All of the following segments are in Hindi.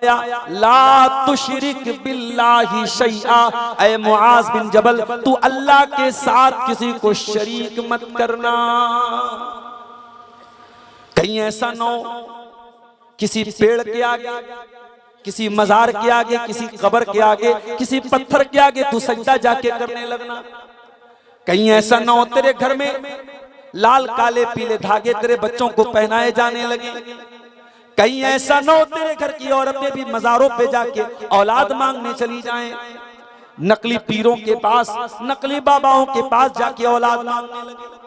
ला तुशरिक बिल्लाहि शैआ, ऐ मुआज बिन जबल तू अल्लाह के साथ किसी को शरीक मत करना। कहीं ऐसा न हो किसी पेड़ के आगे, किसी मजार के आगे, किसी कब्र के आगे, किसी पत्थर के आगे तू सजदा जाके करने लगना। कहीं ऐसा न हो तेरे घर में लाल काले पीले धागे तेरे बच्चों को पहनाए जाने लगे। कहीं ऐसा न हो तेरे घर की औरतें भी मजारों पे जाके औलाद मांगने चली जाएं, नकली पीरों के पास, नकली बाबाओं के पास जाके औलाद मांगने लगे।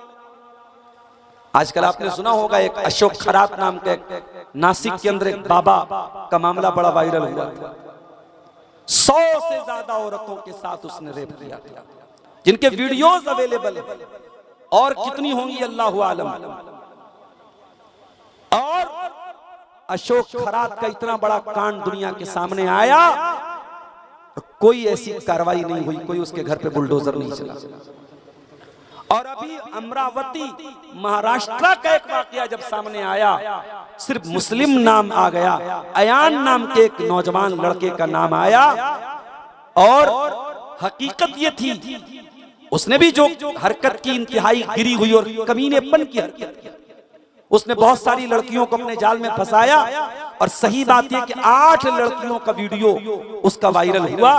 आजकल आपने सुना होगा एक अशोक खरात नाम के नासिक के अंदर एक बाबा का मामला बड़ा वायरल हुआ था। 100 से ज्यादा औरतों के साथ उसने रेप किया था, जिनके वीडियोस अवेलेबल है, और कितनी होंगी अल्लाह आलम। और अशोक खरात का इतना बड़ा कांड दुनिया के सामने आया, कोई ऐसी कार्रवाई नहीं हुई, कोई उसके घर पे बुलडोजर नहीं चला। और अभी अमरावती महाराष्ट्र का एक वाकया जब सामने आया, सिर्फ मुस्लिम नाम आ गया, अयान नाम के एक नौजवान लड़के का नाम आया, और हकीकत ये थी उसने भी जो हरकत की इंतहाई गिरी हुई और कमीनेपन की हरकत की। उसने बहुत सारी लड़कियों को अपने जाल में फंसाया, और सही बात यह कि 8 लड़कियों का वीडियो उसका वायरल हुआ,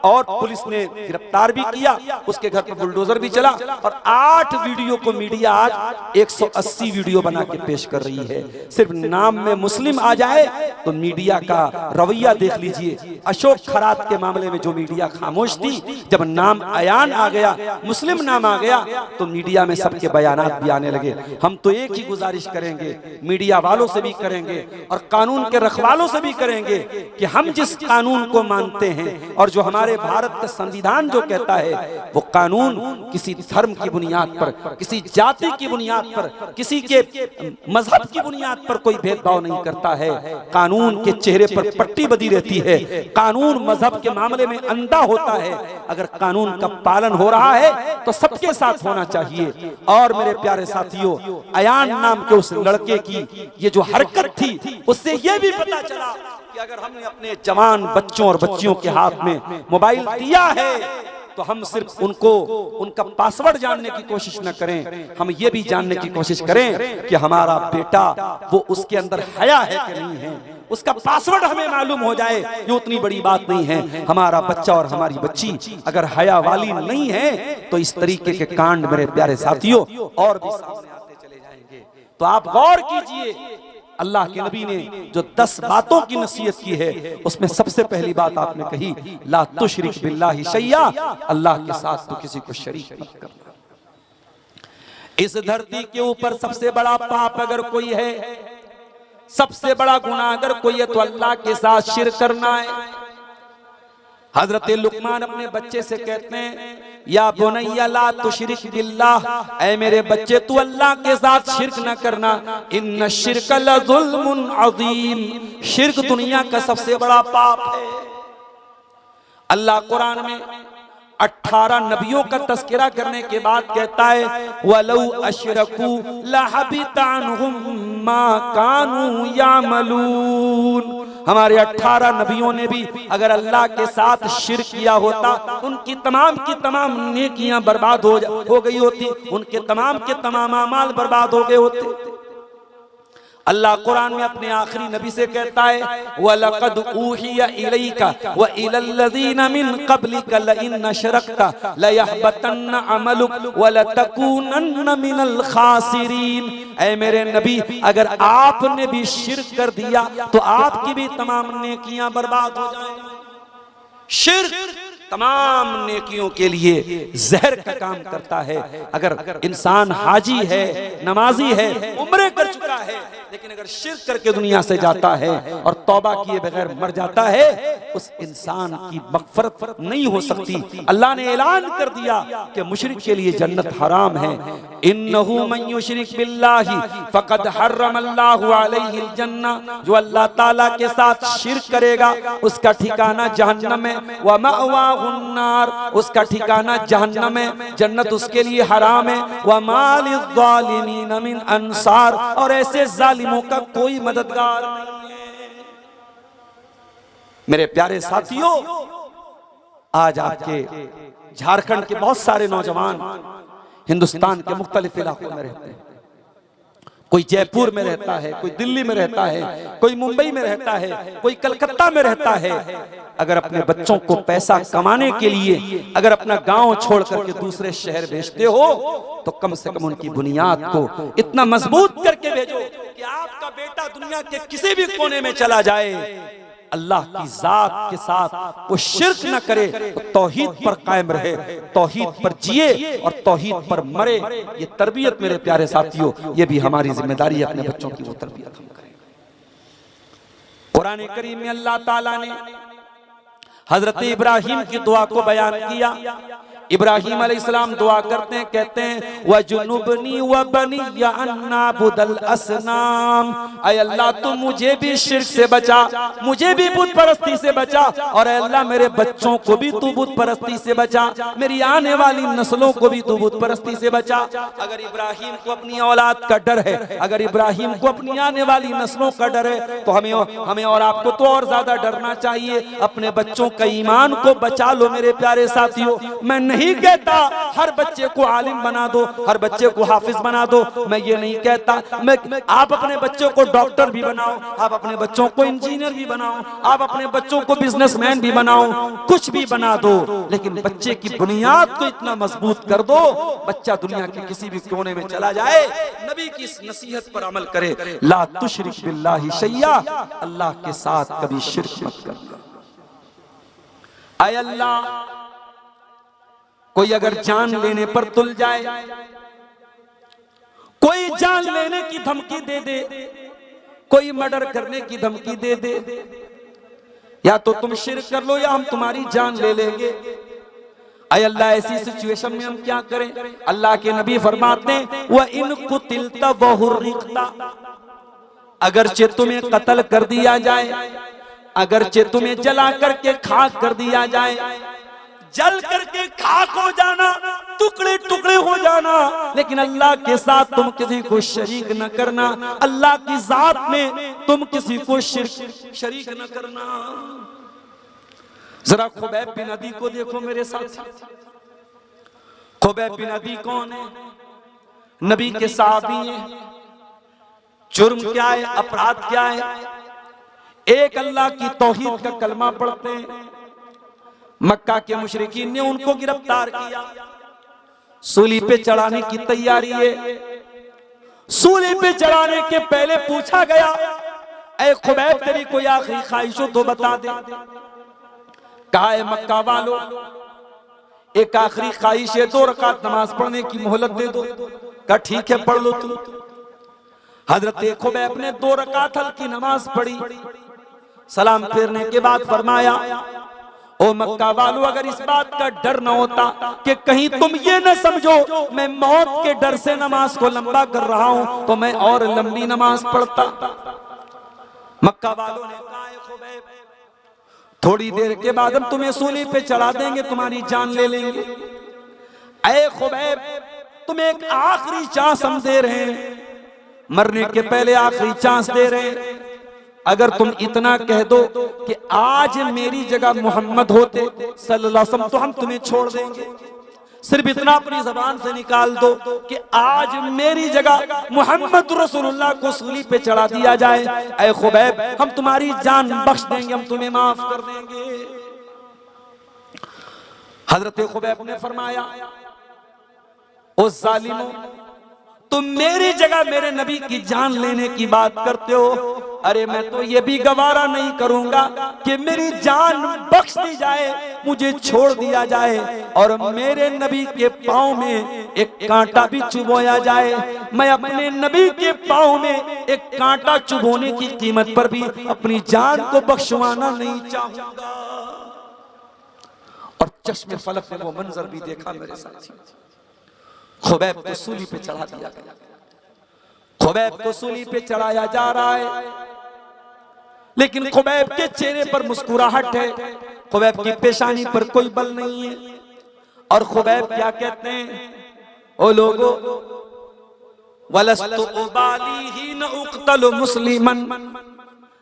और पुलिस ने गिरफ्तार भी किया, उसके घर पर बुलडोजर भी चला, और 8 वीडियो को मीडिया आज 180 वीडियो बना के पेश कर रही है। सिर्फ नाम में मुस्लिम आ जाए तो मीडिया का रवैया देख लीजिए। अशोक खरात के मामले में जो मीडिया खामोश थी, जब नाम अयान आ गया, मुस्लिम नाम आ गया, तो मीडिया में सबके बयानात भी आने लगे। हम तो एक ही गुजारिश करेंगे, मीडिया वालों से भी करेंगे और कानून के रखवालों से भी करेंगे, कि हम जिस कानून को मानते हैं और जो हमारे भारत का संविधान जो कहता है, वो कानून किसी धर्म की बुनियाद पर, किसी जाति की बुनियाद पर, किसी के मजहब की बुनियाद पर कोई भेदभाव नहीं करता है। कानून के चेहरे पर पट्टी बंधी रहती है, कानून मजहब के मामले में अंधा होता है। अगर कानून का पालन हो रहा है तो सबके साथ होना चाहिए। और मेरे प्यारे साथियों, अयान नाम के उस लड़के की ये जो हरकत थी, उससे यह भी पता चला कि अगर हमने अपने जवान बच्चों और बच्चियों के हाथ में मोबाइल दिया है, तो हम सिर्फ उनको उनका पासवर्ड जानने की कोशिश न करें, हम ये भी जानने की कोशिश करें कि हमारा बेटा वो उसके अंदर हया है कि नहीं है। उसका पासवर्ड हमें मालूम हो जाए, ये उतनी बड़ी बात नहीं है। हमारा बच्चा और हमारी बच्ची अगर हया वाली नहीं है, तो इस तरीके के कांड मेरे प्यारे साथियों और भी सामने आते चले जाएंगे। तो आप गौर कीजिए, अल्लाह के नबी ने जो 10 बातों की नसीहत की है, उसमें सबसे पहली बात आपने कही, ला तुशरिक बिल्लाहि शैया, अल्लाह के साथ तो किसी को शरीक मत करना। इस धरती के ऊपर सबसे बड़ा पाप अगर कोई है, सबसे बड़ा गुनाह अगर कोई है, तो अल्लाह के साथ शिर्क करना है। हजरत लुकमान अपने बच्चे से कहते हैं, या बुनैया ला तुशरिक बिल्लाह, ऐ मेरे बच्चे तू अल्लाह के साथ शिर्क न करना, इन्न शिर्क लज़ुल्मुन अज़ीम, शिर्क दुनिया का सबसे बड़ा पाप है। अल्लाह कुरान में 18 नबियों का तस्करा करने के बाद कहता है, वलौ अशरकू लहबिता अन्हुम मा कानू यामलून। हमारे 18 नबियों ने भी अगर अल्लाह के साथ शिर्क किया होता, उनकी तमाम की तमाम नेकियां बर्बाद हो गई होती, उनके तमाम के तमाम अमाल बर्बाद हो गए होते। अल्लाह कुरान में अपने आखिरी नबी से कहता है, वलक़द ऊहिया इलैका व इलल्लज़ीना मिन क़ब्लिका लइन अशरकता लयहबतन्न अमलुक व लतकूनन्न मिनल खासिरीन। ऐ मेरे नबी, अगर आपने भी शिर्क कर दिया तो आपकी भी तमाम नेकियां बर्बाद हो जाएंगी। शिर्क तमाम नेकियों के लिए जहर का काम करता है। अगर इंसान हाजी है, नमाजी है, उम्रे कर चुका है, लेकिन अगर शिर्क करके दुनिया से जाता है और तौबा किए बगैर मर जाता है, उस इंसान की मग़फ़िरत नहीं हो सकती। अल्लाह ने ऐलान कर दिया कि मुशरिक के लिए जन्नत हराम है। इन्नहु मन युशरिक बिल्लाहि फ़क़द हर्रमल्लाहु अलैहिल जन्नह, जो अल्लाह ताला के साथ शिर्क करेगा उसका ठिकाना जहन्नम है। व मअवाहुन नार, उसका ठिकाना जहन्नम है, जन्नत उसके लिए हराम है। व मा लिज़्ज़ालिमीन मिन अंसार, और ऐसे जालिमों का कोई मददगार नहीं है। मेरे प्यारे साथियों, आज आपके झारखंड के बहुत सारे नौजवान हिंदुस्तान के मुख्तलिफ इलाकों में रहते हैं। कोई जयपुर में रहता है, कोई दिल्ली में रहता है, कोई मुंबई में रहता है, कोई कलकत्ता में रहता है। अगर अपने बच्चों को पैसा कमाने के लिए अगर अपना गांव छोड़ करके दूसरे शहर भेजते हो तो कम से कम उनकी बुनियाद को इतना मजबूत करके भेजो कि आपका बेटा दुनिया के किसी भी कोने में चला जाए, अल्लाह की जात के साथ वो शिर्क न करे, वो तौहीद पर कायम रहे, तौहीद पर जिए और तौहीद पर मरे। ये तरबियत मेरे प्यारे साथियों, ये भी हमारी जिम्मेदारी है, अपने बच्चों की वो तरबियत हम करें। कुरान करीम में अल्लाह ताला ने हजरत इब्राहिम की दुआ को बयान किया। इब्राहिम अलैहिस्सलाम दुआ करते हैं, कहते हैं वजुनुबनी व बनिया अन्नाबुदल असनाम, ऐ अल्लाह तू मुझे भी शिर्क से बचा, मुझे भी बुत परस्ती से बचा, और ऐ अल्लाह मेरे बच्चों को भी तू बुत परस्ती से बचा, मेरी आने वाली नस्लों को भी तू बुत परस्ती से बचा। अगर इब्राहिम को अपनी औलाद का डर है, अगर इब्राहिम को अपनी आने वाली नस्लों का डर है, तो हमें और आपको तो और ज्यादा डरना चाहिए। अपने बच्चों का ईमान को बचा लो मेरे प्यारे साथियों। मैं नहीं कहता हर बच्चे को आलिम बना दो, हर बच्चे को हाफिज बना दो, मैं ये नहीं कहता। आप अपने बच्चों को डॉक्टर भी बनाओ, आप अपने बच्चों को इंजीनियर भी बनाओ, आप अपने बच्चों को बिजनेसमैन भी बनाओ, कुछ भी बना दो, लेकिन बच्चे की बुनियाद को इतना मजबूत कर दो, बच्चा दुनिया के किसी भी कोने में चला जाए, नबी की इस नसीहत पर अमल करे, ला तुशरिक बिल्लाहि शैया, अल्लाह के साथ कभी शिर्क मत करना। आय अल्लाह, कोई अगर जान लेने पर तुल जाए, कोई जान लेने की धमकी दे दे, कोई मर्डर करने की धमकी दे दे, या तो तुम शिर्क कर लो या हम तुम्हारी जान ले लेंगे। अय अल्लाह, ऐसी सिचुएशन में हम क्या करें? अल्लाह के नबी फरमाते हैं व इन कुतिलता व हुर्रिकता, अगरचे तुम्हें कत्ल कर दिया जाए, अगरचे तुम्हें जला करके खाक कर दिया जाए, जल करके खाक हो जाना, टुकड़े टुकड़े हो जाना, लेकिन अल्लाह के साथ तुम किसी को शरीक न करना, अल्लाह की जात में तुम किसी को शरीक न करना। जरा खुबैब बिन अदी को देखो मेरे साथ। खुबैब बिन अदी कौन है? नबी के साहबी हैं। जुर्म क्या है, अपराध क्या है? एक अल्लाह की तौहीद का कलमा पढ़ते हैं। मक्का के मुशरिकीन ने उनको गिरफ्तार किया, सूली पे चढ़ाने की तैयारी है। सूली पे चढ़ाने के पहले पूछा गया, ऐ खुबैब तेरी कोई आखिरी ख्वाहिश हो तो बता दे। कहा है मक्का वालों, एक आखिरी ख्वाहिश है, 2 रकात नमाज पढ़ने की मोहलत दे दो। कहा ठीक है, पढ़ लो तुम। हजरत खुबैब ने 2 रकात हल्की नमाज पढ़ी, सलाम फेरने के बाद फरमाया, ओ मक्का वालों, अगर इस बात का डर न होता कि कहीं तुम ये न समझो मैं मौत के डर से नमाज को लंबा कर रहा हूं, तो मैं और लंबी नमाज पढ़ता। मक्का वालों ने कहा, खुबैब थोड़ी देर के बाद हम तुम्हें सूली पे चढ़ा देंगे, तुम्हारी जान ले लेंगे। ऐ खुबैब, तुम्हें एक आखिरी चांस हम दे रहे हैं, मरने के पहले आखिरी चांस दे रहे हैं। अगर तुम इतना कह दो कि आज मेरी जगह मोहम्मद होते सल्लल्लाहु अलैहि वसल्लम, तो हम तुम्हें छोड़ देंगे। सिर्फ इतना अपनी जबान से निकाल दो कि आज मेरी जगह मोहम्मद रसूलुल्लाह को सूली पे चढ़ा दिया जाए, ऐ खुबैब हम तुम्हारी जान बख्श देंगे, हम तुम्हें माफ कर देंगे। हजरत खुबैब ने फरमाया, ओ जालिमों, तुम मेरी जगह मेरे नबी की जान लेने की बात करते हो, अरे मैं तो ये भी गवारा नहीं करूंगा कि मेरी जान बख्श दी जाए, मुझे छोड़ दिया जाए और मेरे नबी के पांव में एक कांटा भी चुभोया जाए। मैं अपने नबी के पांव में एक कांटा चुभोने की कीमत पर भी अपनी जान को बख्शवाना नहीं चाहूंगा। और चश्मे फलक में वो मंजर भी देखा मेरे साथी। खुबैब को सूली पे चढ़ा दिया गया, खुबैब को सूली पे चढ़ाया जा रहा है, लेकिन खुबैब के चेहरे पर मुस्कुराहट है, खुबैब की पेशानी पर कोई बल नहीं है। और खुबैब क्या कहते हैं, ओ लोगों, वलस्तु उबाली ही न उक़तलु मुस्लिमन,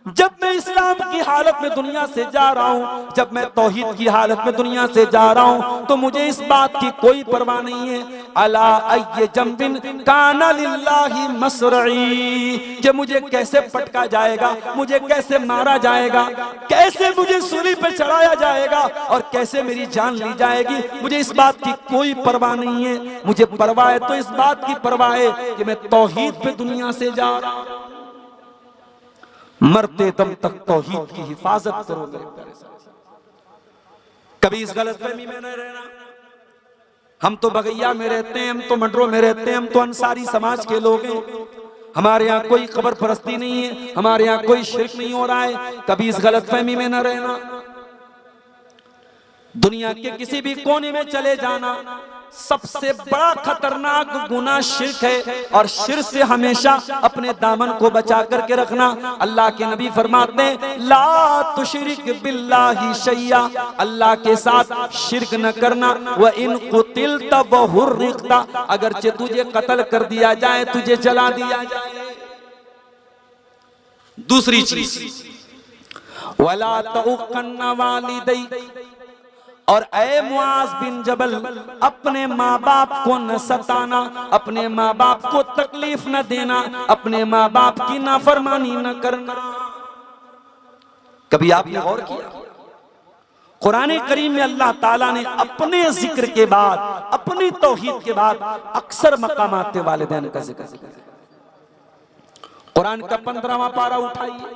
जब मैं इस्लाम की हालत में दुनिया से जा रहा हूँ, जब मैं तौहीद की हालत में दुनिया से जा रहा हूँ, तो मुझे इस बात की कोई परवाह नहीं है अला अय्य जंबिन काना लिल्लाहि मसरई, कि मुझे कैसे पटका जाएगा, मुझे कैसे मारा जाएगा, कैसे मुझे सूली पे चढ़ाया जाएगा और कैसे मेरी जान ली जाएगी, मुझे इस बात की कोई परवाह नहीं है। मुझे परवाह है तो इस बात की परवाह है कि मैं तौहीद पे दुनिया से जा रहा हूँ। मरते दम तक तौहीद की हिफाजत करोगे। कभी इस गलतफहमी में नहीं रहना, हम तो बगैया में रहते हैं, हम तो मंडरों में रहते हैं, हम तो अंसारी समाज के लोग हैं, हमारे यहाँ कोई कब्र परस्ती नहीं है, हमारे यहाँ कोई शिर्क नहीं हो रहा है। कभी इस गलतफहमी में न रहना। दुनिया के किसी भी कोने में चले जाना, सबसे बड़ा खतरनाक गुनाह शिर्क है और शिर्क से हमेशा अपने दामन को बचा करके रखना। अल्लाह के नबी फरमाते हैं ला तुशरिक बिल्लाहि शैया, अल्लाह के साथ शिर्क न करना। व इन कुतिलता व हुर्रिकता, अगरचे तुझे कत्ल कर दिया जाए, तुझे जला दिया जाए। दूसरी चीज वला तउकन्ना वालिदै, और ऐ मुआज बिन जबल, अपने माँ बाप को न सताना, अपने माँ बाप को तकलीफ न देना, अपने माँ बाप की नाफरमानी न करना। कभी आपने गौर किया कुरान करीम में अल्लाह ताला ने अपने जिक्र के बाद, अपनी तौहीद के बाद अक्सर मकामात वालिदैन का जिक्र किया। कुरान का 15वां पारा उठाइए,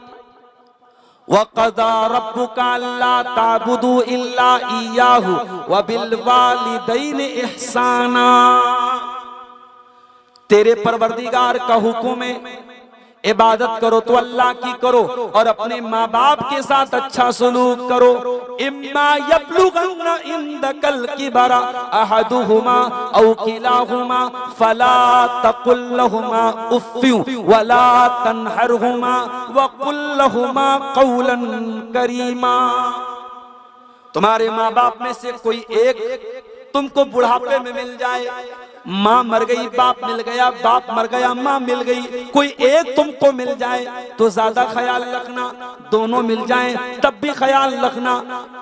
वक़ज़ा रब्बुका अल्ला ताबुदू इल्ला इय्याहु व बिल वालिदैनि इहसाना, तेरे परवरदिगार का हुक्म है इबादत करो तो अल्लाह की करो और अपने माँ बाप के साथ अच्छा सलूक करो। इम्मा यब्लुगन्ना इंदकल किबरा अहदुहुमा औ किलाहुमा फला तकुल लहुमा उफ्फिन वला तनहरहुमा वकुल लहुमा कौलन करीमा। तुम्हारे माँ बाप में से कोई एक तुमको बुढ़ापे में मिल जाए, माँ मर गई बाप मिल गया, बाप मर गया माँ मिल गई, कोई एक तुमको मिल जाए तो ज्यादा ख्याल रखना, दोनों मिल जाएं तब भी ख्याल रखना,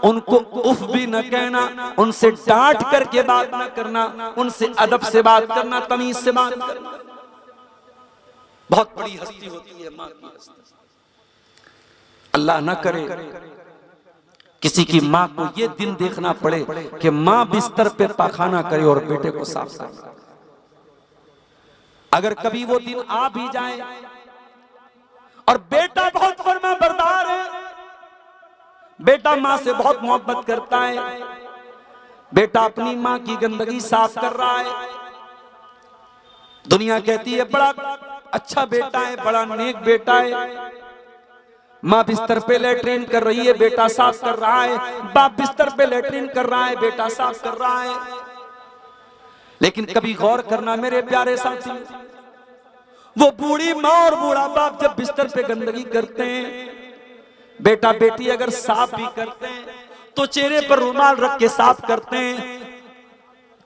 उनको उफ भी न कहना, उनसे डांट करके बात न करना, उनसे अदब से बात करना, तमीज से बात करना। बहुत बड़ी हस्ती होती है माँ की हस्ती। अल्लाह न करे किसी की माँ को ये दिन देखना पड़े कि माँ बिस्तर पे पाखाना करे और बेटे को साफ करे। अगर कभी वो दिन आ भी जाए और बेटा बहुत फर्मा बरदार है, बेटा माँ से बहुत मोहब्बत करता है, बेटा अपनी माँ की गंदगी साफ कर रहा है, दुनिया कहती है बड़ा अच्छा बेटा है, बड़ा नेक बेटा है, माँ बिस्तर पे लेटरिन कर रही है, बेटा साफ कर रहा है, बाप बिस्तर पे लेटरिन कर रहा है, बेटा साफ कर रहा है। लेकिन कभी गौर करना मेरे प्यारे साथी, वो बूढ़ी माँ और बूढ़ा बाप जब बिस्तर पे गंदगी करते हैं, बेटा बेटी अगर साफ भी करते हैं तो चेहरे पर रुमाल रख के साफ करते हैं,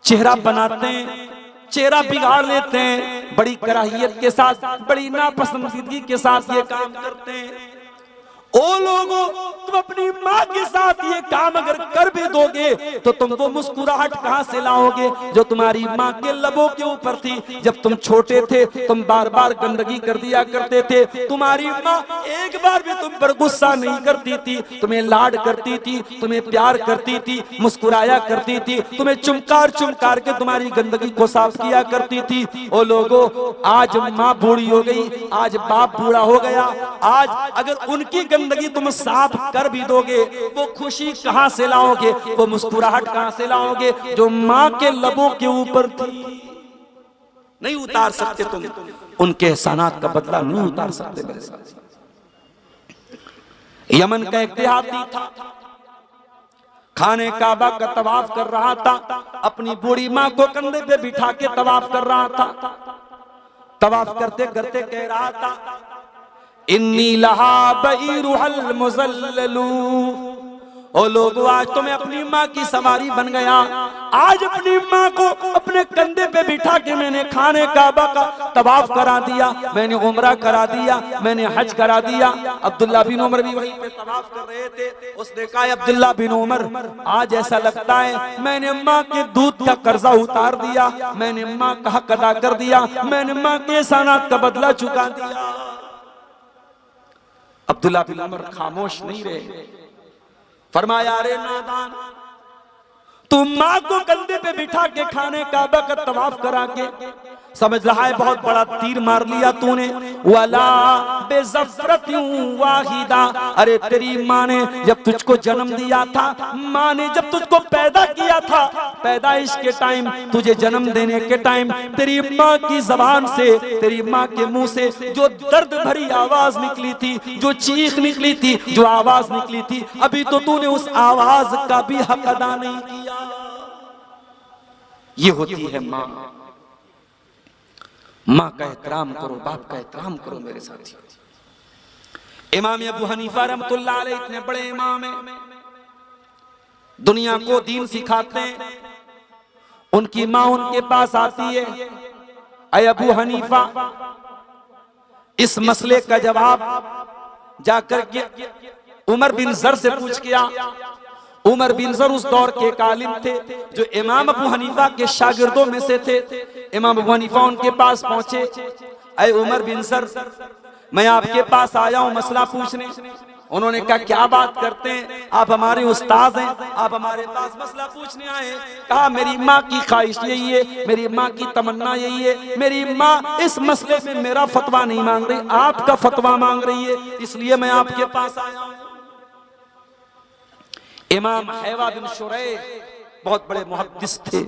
चेहरा बनाते हैं, चेहरा बिगाड़ लेते हैं, बड़ी कराहियत के साथ, बड़ी नापसंदीदगी के साथ ये काम करते हैं। ओ लोगों, तुम अपनी माँ के साथ ये काम अगर कर भी दोगे तो तुम वो मुस्कुराहट कहां से लाओगे जो तुम्हारी माँ के लबों के ऊपर थी। जब तुम छोटे थे तुम बार बार गंदगी कर दिया करते थे, तुम्हारी माँ एक बार भी तुम पर गुस्सा नहीं करती थी, तुम्हें लाड करती थी, तुम्हें प्यार करती थी, मुस्कुराया करती थी, तुम्हें चुमकार चुमकार के तुम्हारी गंदगी को साफ किया करती थी। ओ लोगों, आज माँ बूढ़ी हो गई, आज बाप बूढ़ा हो गया, आज अगर उनकी गंदगी तुम साफ कर भी दोगे, वो खुशी कहां से लाओगे, वो मुस्कुराहट कहां से लाओगे जो मां के लबों के ऊपर थी। नहीं उतार सकते तुम उनके एहसानात का बदला, नहीं उतार सकते मेरे साथ। यमन का एक देहाती था, खाने काबा का तवाफ कर रहा था, अपनी बूढ़ी माँ को कंधे पे बिठा के तवाफ कर रहा था। तवाफ करते करते कह रहा था इन्नी लहा बईरुहल मुज़ल्ललू ओ लोगों, आज तो मैं अपनी माँ की सवारी बन गया। आज अपनी माँ को अपने कंधे पे बिठा के मैंने खाने काबा का तवाफ करा दिया, मैंने उम्रा करा दिया, मैंने हज करा दिया। अब्दुल्ला बिन उमर भी वहीं पे तवाफ कर रहे थे। उसने कहा, अब्दुल्ला बिन उमर, आज ऐसा लगता है मैंने माँ के दूध का कर्जा उतार दिया, मैंने माँ का हक अदा कर दिया, मैंने माँ के एहसानात का बदला चुका दिया। अब्दुल्ला बिन उमर खामोश नहीं रहे। फरमाया, अरे नादान, तू माँ को कंधे पे बिठा के खाने काबा का तवाफ करा के समझ रहा है बहुत बड़ा तीर मार लिया तूने। वाला बेज़फ़रतियों वाहिदा, अरे तेरी माँ ने जब तुझको जन्म दिया था, माँ ने जब तुझको पैदा किया था, पैदाइश के टाइम, तुझे जन्म देने के टाइम, तेरी माँ की जबान से, तेरी माँ के मुंह से जो दर्द भरी आवाज निकली थी, जो चीख निकली थी, जो आवाज निकली थी, अभी तो तूने उस आवाज का भी हक अदा नहीं किया। ये होती है माँ। माँ का एहतराम करो, बाप का एहतराम करो मेरे साथियों। इमाम अबू हनीफा रहमतुल्लाह अलैह इतने बड़े इमाम हैं, दुनिया को दीन सिखाते हैं। उनकी माँ उनके पास आती है, अय अबू हनीफा, इस मसले का जवाब जाकर के उमर बिन ज़र से पूछ किया। उमर बिन ज़र उस दौर के एक आलिम थे जो इमाम अबू हनीफा के शागिर्दों में से थे। इमाम अबू हनीफा उनके पास पहुंचे, अय उमर बिन ज़र, मैं आपके पास आया हूं मसला पूछने। उन्होंने कहा, क्या बात करते हैं, आप हमारे उस्ताद हैं, आप हमारे पास मसला पूछने आए। कहा, मेरी माँ की ख्वाहिश यही है, मेरी माँ की तमन्ना यही है, मेरी माँ इस मसले में मेरा फतवा नहीं मांग रही, आपका फतवा मांग रही है, इसलिए मैं आपके पास आया हूं। इमाम हैवा बिन शुरैह बहुत बड़े मुहद्दिस थे,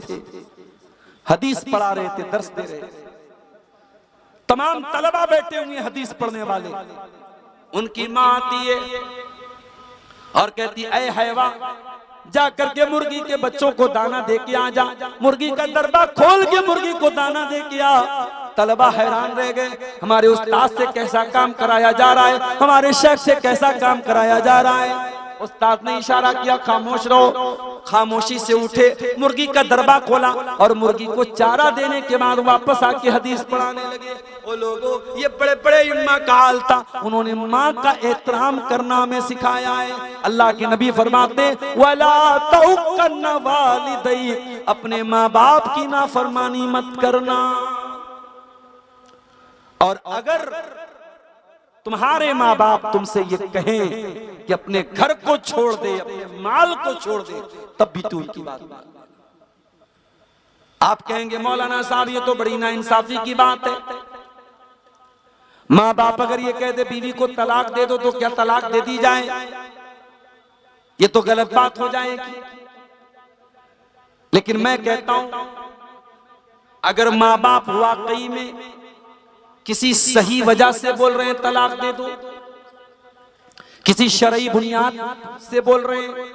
हदीस पढ़ा रहे थे, दर्स दे रहे थे। तमाम तलबा बैठे हुए हदीस पढ़ने वाले। उनकी माँ आती है और कहती है, ऐ हैवा, जा करके मुर्गी के बच्चों को दाना दे के आ जा। मुर्गी का दरबा खोल के मुर्गी को दाना दे के आ। तलबा हैरान रह गए, हमारे उस्ताद से कैसा काम कराया जा रहा है, हमारे शेख से कैसा काम कराया जा रहा है। उस्ताद ने इशारा किया, खामोश रहो। खामोशी से उठे, मुर्गी का दरबा खोला और मुर्गी को चारा देने के बाद वापस आके हदीस पढ़ाने लगे। ओ लोगों, ये बड़े बड़े इम्मा का हाल था। उन्होंने माँ का एहतराम करना हमें सिखाया है। अल्लाह के नबी फरमाते, वला तउक्कन वालिदै, अपने माँ बाप की नाफरमानी मत करना। और अगर तुम्हारे माँ बाप तुमसे ये कहें कि अपने घर को छोड़ दे, अपने माल को छोड़ दे, तब भी तू उनकी बात मान। आप कहेंगे, मौलाना साहब ये तो बड़ी नाइंसाफी की बात है। माँ बाप अगर ये कह दे बीवी को तलाक दे दो, तो क्या तलाक दे दी जाए? ये तो गलत बात हो जाएगी। लेकिन मैं कहता हूं, अगर माँ बाप वाकई में किसी सही वजह से बोल रहे हैं तलाक दे दो, किसी शरई बुनियाद से बोल रहे हैं,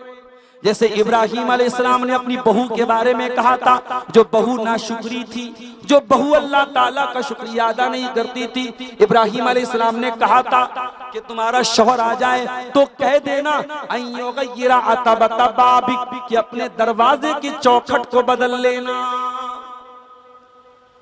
जैसे इब्राहिम अलैहिस्सलाम ने अपनी बहू के बारे में कहा था, जो बहू नाशुक्री थी, जो बहू अल्लाह ताला का शुक्रिया अदा नहीं करती थी। इब्राहिम अलैहिस्सलाम ने कहा था कि तुम्हारा शौहर आ जाए तो कह देना अय्युगय्यिरा अतबता बाबिक, कि अपने दरवाजे की चौखट को बदल लेना।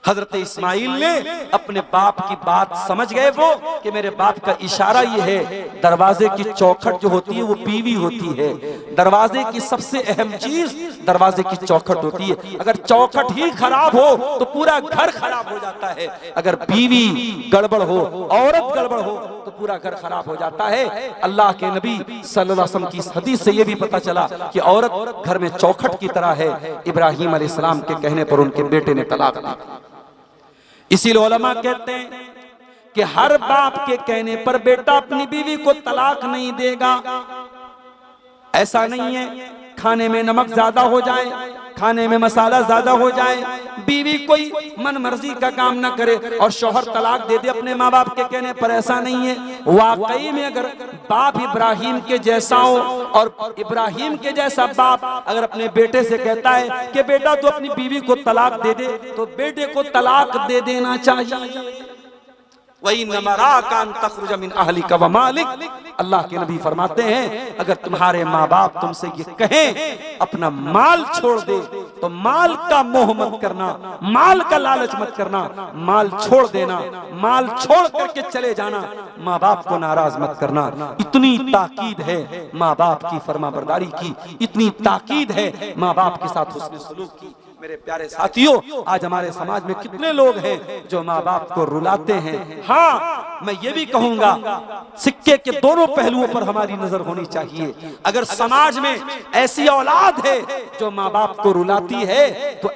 हजरत इस्माइल ने अपने बाप की बात समझ गए वो कि मेरे बाप का इशारा ये है, दरवाजे की चौखट जो होती है वो बीवी होती है। दरवाजे की सबसे अहम चीज दरवाजे की चौखट होती है। अगर चौखट ही खराब हो तो पूरा घर खराब हो जाता है। अगर बीवी गड़बड़ हो, औरत गड़बड़ हो, तो पूरा घर खराब हो जाता है। अल्लाह के नबी सल्लल्लाहु अलैहि वसल्लम की हदीस से ये भी पता चला कि औरत घर में चौखट की तरह है। इब्राहिम अलैहिस्सलाम के कहने पर उनके बेटे ने तलाक दी। इसीलिए उलमा कहते हैं कि हर बाप के कहने पर बेटा अपनी बीवी को तलाक नहीं देगा। ऐसा नहीं है खाने में नमक ज्यादा हो जाए, खाने में मसाला ज्यादा हो जाए, बीवी कोई मन मर्जी का काम ना करे और शौहर तलाक दे दे अपने माँ बाप के कहने पर, ऐसा नहीं है। वाकई में अगर बाप इब्राहिम के जैसा हो और इब्राहिम के जैसा बाप अगर अपने बेटे से कहता है कि बेटा तू अपनी बीवी को तलाक दे दे, तो बेटे को तलाक दे देना चाहिए। वही नमराकान तखरुज मिन अहलिका व मालिक। अल्लाह के नबी फरमाते हैं अगर तुम्हारे माँ बाप तुमसे ये कहें अपना माल छोड़ दे तो माल का मोह मत करना, माल का लालच मत करना, माल छोड़ देना, माल छोड़ करके चले जाना, माँ बाप को नाराज मत करना। इतनी ताकीद है माँ बाप की फरमाबरदारी की, इतनी ताकीद है माँ बाप के साथ हुस्न सलूक की। मेरे प्यारे साथियों, आज हमारे समाज में कितने लोग हैं जो माँ बाप को रुलाते हैं। हाँ, मैं ये भी कहूंगा सिक्के के दोनों पहलुओं पर हमारी नजर होनी चाहिए। अगर समाज में ऐसी औलाद है जो माँ बाप को रुलाती है तो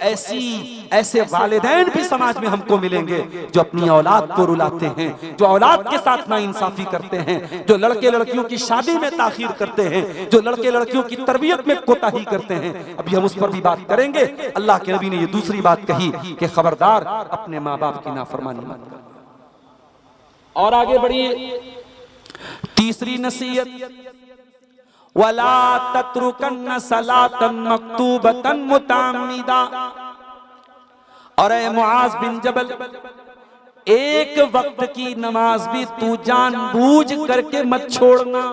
ऐसे वालिदैन भी समाज में हमको मिलेंगे जो अपनी औलाद को रुलाते हैं, जो औलाद के साथ नाइंसाफी करते हैं, जो लड़के लड़कियों की शादी में ताखीर करते हैं, जो लड़के लड़कियों की तरबियत में कोताही करते हैं। अभी हम उस पर भी बात करेंगे। अल्लाह के नबी ने ये दूसरी बात कही कि खबरदार अपने माँ बाप की नाफरमानी मत कर। और आगे बढ़िए, तीसरी नसीहत, वला तत्रुकन्न सलातन मक्तूबतन मुताम्मिदा। और ए मुआज बिन जबल, एक वक्त की नमाज भी तू जानबूझ करके मत छोड़ना,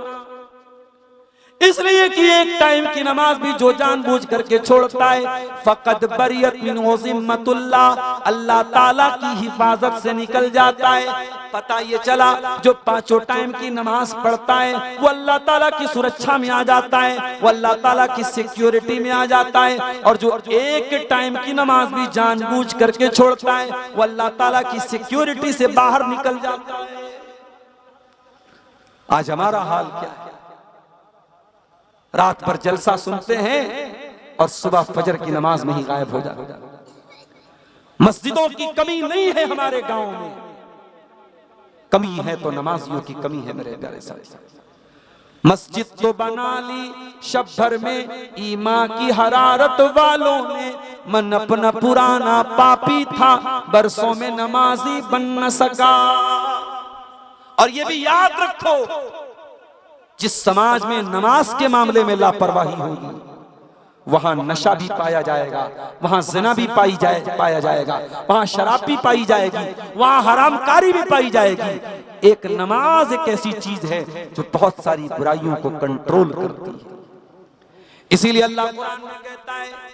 इसलिए कि एक टाइम की नमाज भी जो जानबूझ करके छोड़ता है फकद बरियत मिन ज़िम्मतुल्लाह, अल्लाह ताला की हिफाजत से निकल जाता है। पता ये चला जो पांचों टाइम की नमाज पढ़ता है वो अल्लाह ताला की सुरक्षा में आ जाता है, वो अल्लाह ताला की सिक्योरिटी में आ जाता है। और जो एक टाइम की नमाज भी जानबूझ करके छोड़ता है वो अल्लाह ताला की सिक्योरिटी से बाहर निकल जाता है। आज हमारा हाल क्या है? रात भर जलसा सुनते हैं और सुबह फजर की नमाज में ही गायब हो जाते हैं। मस्जिदों की कमी नहीं है हमारे गांव में, कमी है तो नमाजियों की कमी है। मेरे प्यारे साथी, मस्जिद तो बना ली शब भर में ईमान की हरारत वालों ने, मन अपना पुराना पापी था बरसों में नमाजी बन न सका। और ये भी याद रखो, जिस समाज में नमाज के मामले में लापरवाही होगी वहां नशा भी पाया जाएगा, वहां ज़िना भी पाया जाएगा, वहां शराब भी पाई जाएगी, वहां हरामकारी भी पाई जाएगी। एक नमाज एक ऐसी चीज है जो बहुत सारी बुराइयों को कंट्रोल करती है। इसीलिए अल्लाह कुरान में कहता है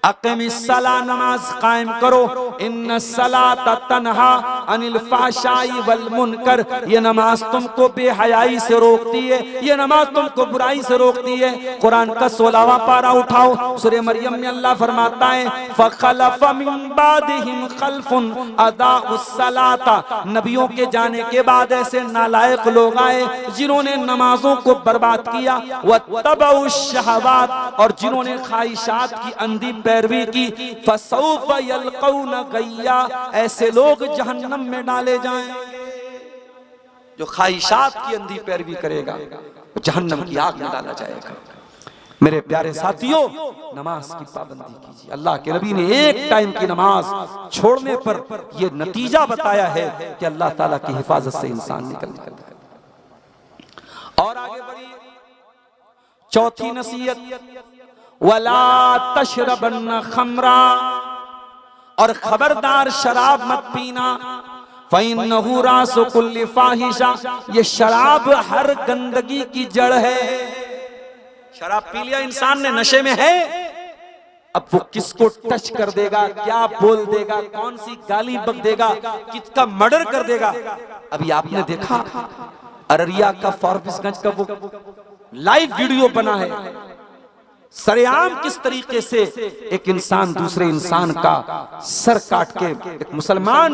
अक़िमिस्सला, नमाज कायम करो, इन्नस्सलाता तन्हा अनिल फ़हशाई वल मुनकर। ये नमाज तुमको बेहयाई से रोकती है, ये नमाज तुमको बुराई से रोकती है। कुरान का 16वां पारा उठाओ, सूरह मरियम में अल्लाह फरमाता है फ़ख़लफ़ मिन बादिहिम ख़ल्फ़ुन अदाउस्सलाता। नबियों के जाने के बाद ऐसे नालायक लोग आए जिन्होंने नमाजों को बर्बाद किया, वत्तबउश्शहवात, और जिन्होंने ख्वाहिशात की अंधी पैरवी की, फसौफ यल्क़ौन गय्या, ऐसे लोग जहन्नम में डाले जाएंगे। जो ख्वाहिशात की अंधी पैरवी करेगा जहन्नम की आग में डाला जाएगा। मेरे प्यारे साथियों, नमाज की पाबंदी कीजिए। अल्लाह के नबी ने एक टाइम की नमाज छोड़ने पर यह नतीजा बताया है कि अल्लाह ताला की हिफाजत से इंसान निकल जाता है। और आगे बढ़िए, चौथी नसीहत, वला तशरबन्न खमरा, और खबरदार शराब मत पीना, फ़इन्नहु रासु कुल्लि फ़ाहिशा, ये शराब हर गंदगी की जड़ है। शराब पी लिया इंसान ने, नशे में है, अब वो किसको टच कर देगा, क्या बोल देगा, कौन सी गाली बक देगा, किसका मर्डर कर देगा। अभी आपने देखा अररिया का फॉरबिसगंज का वो लाइव वीडियो बना है, सरेआम किस तरीके से एक इंसान दूसरे इंसान का सर काट के, एक मुसलमान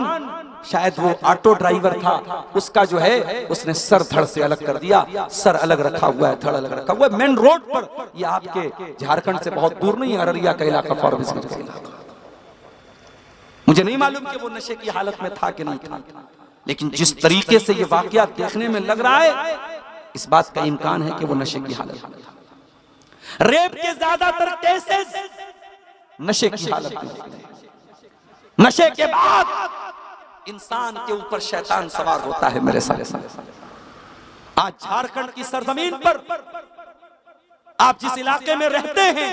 शायद वो ऑटो ड्राइवर था, उसका जो है उसने सर धड़ से अलग कर दिया, सर अलग रखा हुआ है, धड़ अलग रखा हुआ है, मेन रोड पर। ये आपके झारखंड से बहुत दूर नहीं है, अररिया का इलाका, फॉरबिसगंज का इलाका। मुझे नहीं मालूम कि वो नशे की हालत में था कि नहीं था, लेकिन जिस तरीके से ये वाकया देखने में लग रहा है, इस बात का इम्कान है कि वो नशे की हालत में था। रेप के ज्यादातर केसेस नशे की हालत में होते हैं। नशे के बाद इंसान के ऊपर शैतान सवार होता है। मेरे सारे आज झारखंड की सरजमीन पर आप जिस इलाके में रहते हैं,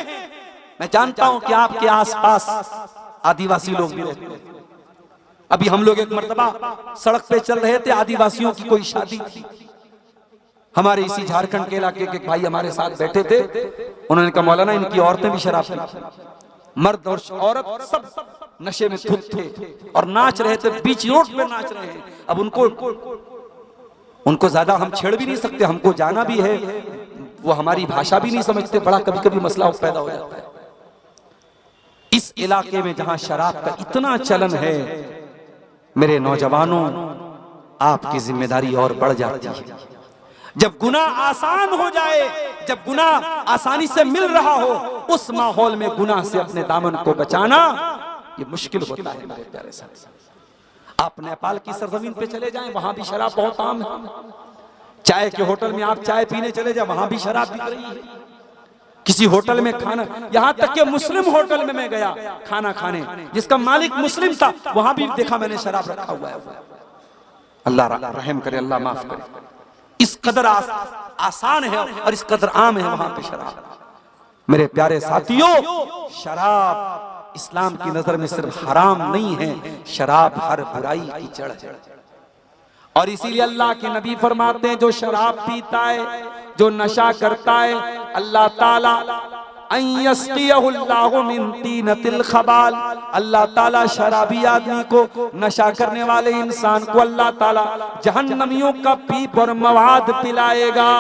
मैं जानता हूं कि आपके आसपास आदिवासी लोग भी रहते हैं, अभी हम लोग एक मर्तबा सड़क पे चल रहे थे, आदिवासियों की कोई शादी थी, हमारे इसी झारखंड के इलाके के भाई हमारे साथ बैठे थे। उन्होंने कहा मौलाना इनकी औरतें भी शराब पीती, मर्द और औरत सब नशे में धुत थे और नाच रहे थे, बीच रोड पे नाच रहे हैं। अब उनको ज्यादा हम छेड़ भी नहीं सकते, हमको जाना भी है, वो हमारी भाषा भी नहीं समझते, बड़ा कभी कभी मसला पैदा हो जाता है। इस इलाके में जहां शराब का इतना चलन है, मेरे नौजवानों आपकी जिम्मेदारी और बढ़ जाती है। जब गुनाह आसान हो जाए, जब गुनाह आसानी से मिल रहा हो, उस माहौल में गुनाह से अपने दामन को बचाना ये मुश्किल होता है मेरे प्यारे साथी। आप नेपाल की सरजमीन पे चले जाएं, वहां भी शराब बहुत आम है। चाय के होटल में आप चाय पीने चले जाएं, वहां भी शराब बिक रही है। किसी होटल में खाना, यहां तक कि मुस्लिम होटल में मैं गया खाना खाने, जिसका मालिक मुस्लिम था, वहां भी देखा मैंने शराब रखा हुआ है। अल्लाह रहम करे, अल्लाह माफ करे। इस कदर आसान है और इस कदर आम है वहां पे शराब। मेरे प्यारे साथियों, शराब इस्लाम की नजर में सिर्फ हराम नहीं है, शराब हर बुराई की जड़ है। और इसीलिए अल्लाह के नबी फरमाते हैं, जो शराब पीता है, जो नशा करता है, अल्लाह ताला अल्लाह ताला शराबी आदमी को, नशा करने वाले इंसान को अल्लाह ताला जहन्नमियों का पीप और मवाद पिलाएगा।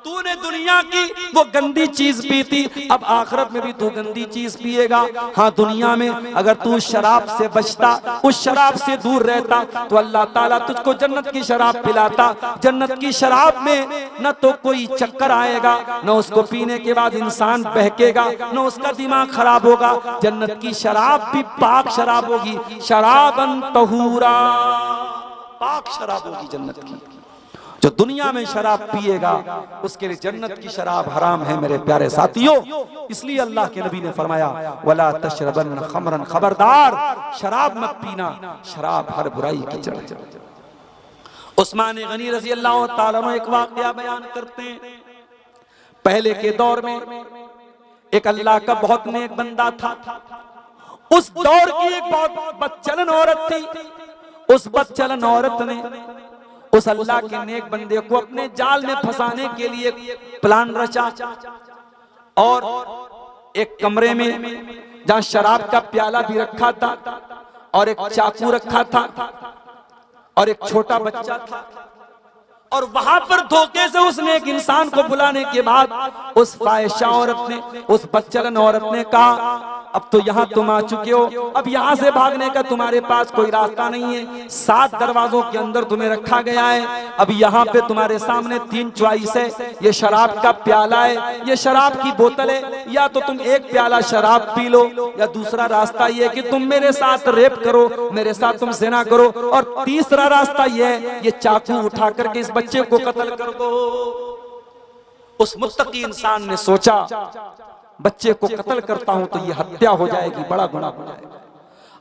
तूने दुनिया की वो गंदी चीज पी थी, अब आखिरत में भी तू गंदी चीज पिएगा। हाँ, दुनिया में अगर तू शराब से बचता, उस शराब से दूर रहता, तो अल्लाह ताला तुझको जन्नत की शराब पिलाता। जन्नत की शराब में न तो कोई चक्कर आएगा, न उसको पीने के बाद इंसान बहकेगा, न उसका दिमाग खराब होगा। जन्नत की शराब भी पाक शराब होगी, शराबन तहूरा, पाक शराब होगी जन्नत की। जो दुनिया में शराब पिएगा उसके लिए जन्नत की शराब हराम है मेरे प्यारे साथियों। इसलिए अल्लाह के नबी ने फरमाया, वला तशरबन खमरन, खबरदार शराब मत पीना, शराब हर बुराई की जड़ है। उस्मान गनी रज़ी अल्लाह ताला अन्हु एक वाक़या बयान करते हैं। पहले के दौर में एक अल्लाह का बहुत नेक बंदा था। उस दौर की एक बहुत बदचलन औरत थी। उस बदचलन औरत ने उस अल्लाह के नेक बंदे को अपने जाल में फंसाने के लिए प्लान रचा और एक कमरे में जहां शराब का प्याला भी रखा था और एक चाकू रखा था और एक छोटा बच्चा था, और वहां पर धोखे से उसने एक इंसान को बुलाने के बाद उस फाहिशा औरत ने, उस बदचलन औरत ने कहा, अब तो यहाँ तुम आ चुके हो, अब यहाँ से भागने का तुम्हारे पास कोई रास्ता नहीं है। 7 दरवाजों के अंदर तुम्हें रखा गया है। अब यहाँ पे तुम्हारे सामने 3 चॉइस है, ये शराब का प्याला है, ये शराब की बोतल है, या तो तुम एक प्याला शराब पी लो, या दूसरा रास्ता ये कि तुम मेरे साथ रेप करो, मेरे साथ तुम ज़िना करो, और तीसरा रास्ता ये है, ये चाकू उठा करके इस बच्चे को कत्ल कर दो। उस मुत्तकी इंसान ने सोचा, बच्चे को कत्ल करता हूं तो ये हत्या हो जाएगी, बड़ा गुनाह हो जाएगा।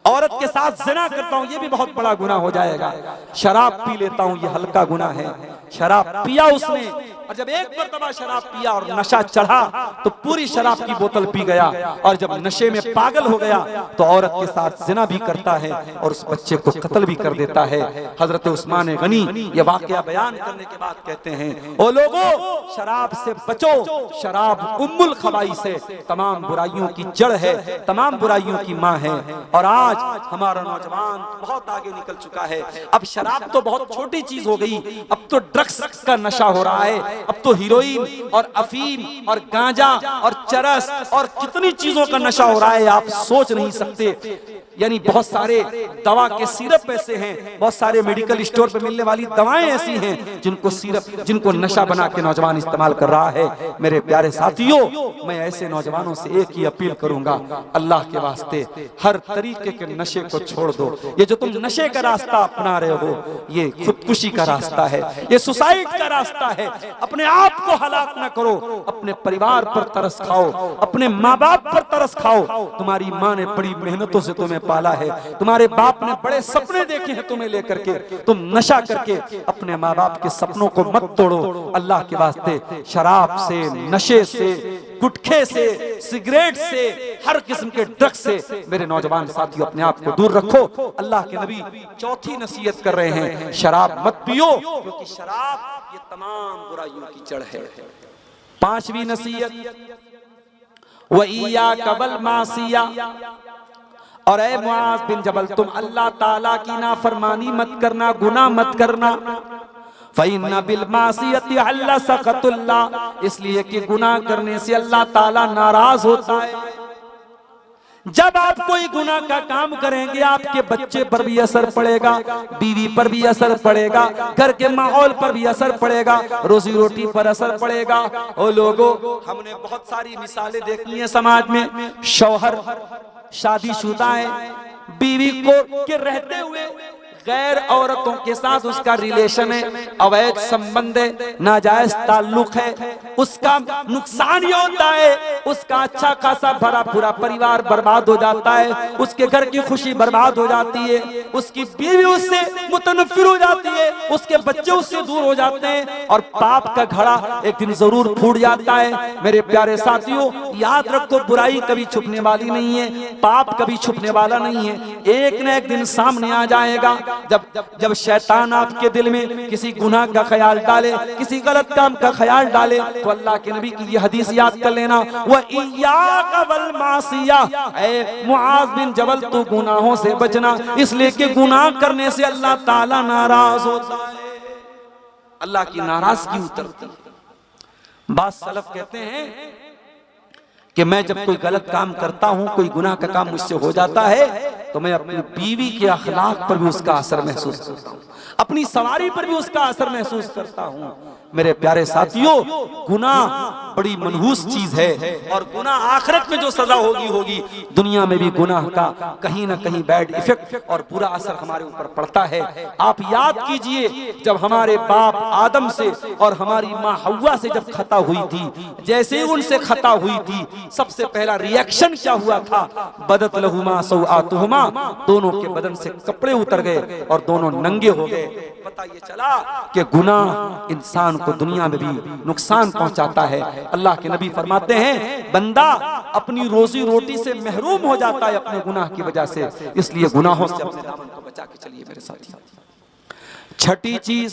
औरत के साथ ज़िना करता हूं, ये भी बहुत बड़ा गुनाह हो जाएगा। शराब पी लेता हूं, ये हल्का गुनाह है। शराब पिया उसने, और जब एक मर्तबा शराब पिया और नशा चढ़ा तो पूरी शराब की बोतल पी गया, और जब नशे में पागल हो गया तो औरत के साथ ज़िना भी करता है और उस बच्चे को कत्ल भी कर देता है। हजरत उस्मान गनी ये वाकया बयान करने के बाद कहते हैं, ओ लोगों, शराब से बचो, शराब उम्मुल खबाइस है, तमाम बुराइयों की जड़ है, तमाम बुराइयों की माँ है। और आज हमारा नौजवान बहुत आगे निकल चुका है। अब शराब तो बहुत छोटी चीज हो गई, अब तो ड्रग्स का नशा हो रहा है, अब तो हीरोइन और अफीम और गांजा और चरस और कितनी चीजों का नशा हो रहा है, आप सोच नहीं सकते। यानी बहुत सारे दवा के सिरप ऐसे हैं, बहुत सारे मेडिकल स्टोर पे मिलने वाली दवाएं ऐसी हैं जिनको सिरप, जिनको नशा बना के नौजवान इस्तेमाल कर रहा है। मेरे प्यारे साथियों, मैं ऐसे नौजवानों से एक ही अपील करूंगा, अल्लाह के वास्ते हर तरीके के नशे को छोड़ दो। ये जो तुम नशे का रास्ता अपना रहे हो, ये खुदकुशी का रास्ता है, ये सुसाइड का रास्ता है। अपने आप को हलाक न करो, अपने परिवार पर तरस खाओ, अपने माँ बाप पर तरस खाओ। तुम्हारी माँ ने बड़ी मेहनतों से तुम्हें पाला है, तुम्हारे बाप ने बड़े सपने देखे हैं तुम्हें लेकर के, तुम नशा करके अपने माँ बाप के सपनों को मत तोड़ो। अल्लाह के वास्ते शराब से, नशे से, गुटखे से, सिगरेट से, हर किस्म के ड्रग्स से मेरे नौजवान साथियों अपने आप को दूर रखो। अल्लाह के नबी चौथी नसीहत कर रहे हैं, शराब मत पियो, क्योंकि शराब ये तमाम बुराइयों की जड़ है। पांचवी नसीहत, वइय्याका वल मासिया, और ऐ मुआज बिन जबल तुम अल्लाह ताला की नाफरमानी मत करना, गुनाह मत करना। फ़इन्ना बिल मासियति हल्ला सख़तुल्लाह, इसलिए कि गुनाह करने से अल्लाह ताला नाराज होता है। जब आप कोई गुनाह का काम करेंगे आपके बच्चे पर भी असर पड़ेगा, बीवी पर भी असर पड़ेगा, घर के माहौल पर भी असर पड़ेगा, रोजी रोटी पर असर पड़ेगा। ओ लोगों, हमने बहुत सारी मिसालें देखी हैं समाज में। शौहर शादीशुदा है, बीवी को के रहते हुए गैर औरतों के साथ उसका रिलेशन है, अवैध संबंध है, नाजायज ताल्लुक है, उसका नुकसान ये होता है उसका अच्छा खासा भरा पूरा परिवार बर्बाद हो जाता है, उसके घर की खुशी बर्बाद हो जाती है, उसकी बीवी उससे मुतनफिर हो जाती है, उसके बच्चे उससे दूर हो जाते हैं और पाप का घड़ा एक दिन जरूर फूट जाता है। मेरे प्यारे साथियों, याद रखो बुराई कभी छुपने वाली नहीं है, पाप कभी छुपने वाला नहीं है, एक न एक दिन सामने आ जाएगा। जब शैतान आपके दिल में किसी गुनाह का ख्याल डाले, किसी गलत काम का ख्याल डाले, तो अल्लाह के नबी की ये हदीस याद कर लेना, वइय्याका वल मासिया, ऐ मुआज बिन जबल तू गुनाहों से बचना, इसलिए कि गुनाह करने से अल्लाह ताला नाराज होता है, अल्लाह की नाराजगी उतरती है। बात सलफ कहते हैं कि मैं जब कोई गलत काम करता हूं, कोई गुनाह का काम मुझसे हो जाता है, तो मैं अपनी बीवी के अखलाक पर भी उसका असर महसूस करता हूं, अपनी सवारी पर भी उसका असर महसूस करता हूं। मेरे प्यारे साथियों, गुनाह बड़ी मनहूस चीज है और गुनाह आखिरत में जो सजा होगी होगी, दुनिया में भी गुनाह का कहीं ना कहीं बैड इफेक्ट और बुरा असर हमारे ऊपर पड़ता है। आप याद कीजिए, जब हमारे बाप आदम से और हमारी माँ हव्वा से जब खता हुई थी, जैसे ही उनसे खता हुई थी, सबसे पहला रिएक्शन क्या हुआ था? बदत लहुमा सौआतुहुमा, दोनों के बदन से कपड़े उतर गए और दोनों नंगे हो गए। पता ये चला कि गुनाह इंसान को दुनिया में भी नुकसान पहुंचाता है। अल्लाह के नबी फरमाते हैं, बंदा अपनी रोजी रोटी से महरूम हो जाता है अपने गुनाह की वजह से, इसलिए गुनाहों से अपने दामन को बचा के चलिए मेरे साथी। छठी चीज,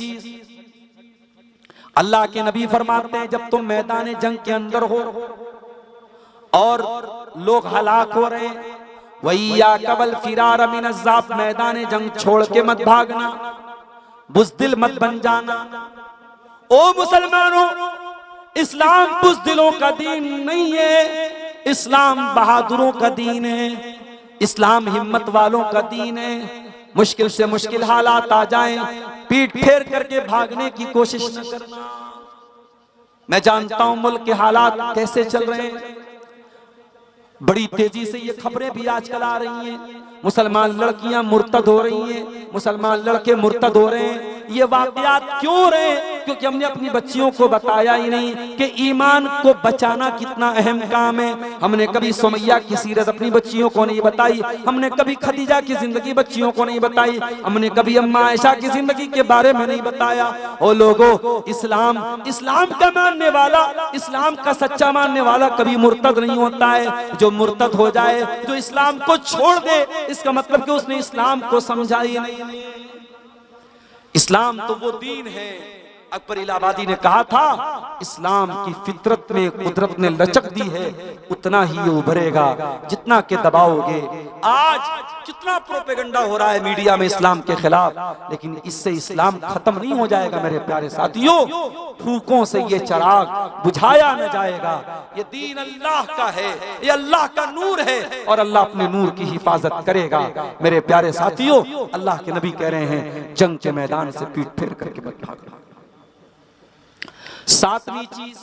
अल्लाह के नबी फरमाते हैं, जब तुम मैदान जंग के अंदर हो और लोग हलाक हो रहे हैं, वइय्याका वल फिरार मिनज़्ज़ाब, मैदान जंग छोड़ के मत भागना, बुज़दिल मत बन जाना। ओ मुसलमानों, इस्लाम बुज़दिलों का दीन नहीं है, इस्लाम बहादुरों का दीन है, इस्लाम हिम्मत वालों का दीन है। मुश्किल से मुश्किल हालात आ जाएं, पीठ फेर करके भागने की कोशिश न करना। मैं जानता हूं मुल्क के हालात कैसे चल रहे हैं, बड़ी तेजी से ये खबरें भी आजकल आ रही हैं, मुसलमान लड़कियां मुर्तद हो रही हैं, मुसलमान लड़के मुर्तद हो रहे हैं। ये वाकयात क्यों हो रहे हैं? क्योंकि हमने अपनी बच्चियों को बताया ही नहीं कि ईमान को बचाना कितना अहम काम है। हमने कभी सुमैया की सीरत अपनी बच्चियों को नहीं बताई, हमने कभी खदीजा की जिंदगी बच्चियों को नहीं बताई, हमने कभी अम्मा आयशा की जिंदगी के बारे में नहीं बताया। ओ लोगों, इस्लाम का मानने वाला, इस्लाम का सच्चा मानने वाला कभी मुर्तद नहीं होता है। जो मुर्तद हो जाए, जो इस्लाम को छोड़ दे, इसका मतलब कि उसने इस्लाम को समझा ही नहीं। इस्लाम तो वो दीन है, अकबर इलाहाबादी ने कहा था, इस्लाम की फितरत में कुदरत ने लचक दी है, उतना ही ये उभरेगा जितना के दबाओगे। आज कितना प्रोपेगेंडा हो रहा है मीडिया में इस्लाम के खिलाफ, लेकिन इससे इस्लाम खत्म नहीं हो जाएगा मेरे प्यारे साथियों। फूकों से ये चिराग बुझाया न जाएगा। ये दीन अल्लाह का है, ये अल्लाह का नूर है और अल्लाह अपने नूर की हिफाजत करेगा। मेरे प्यारे साथियों, अल्लाह के नबी कह रहे हैं, जंग के मैदान से पीठ फेर करके मत भागना। सातवीं चीज,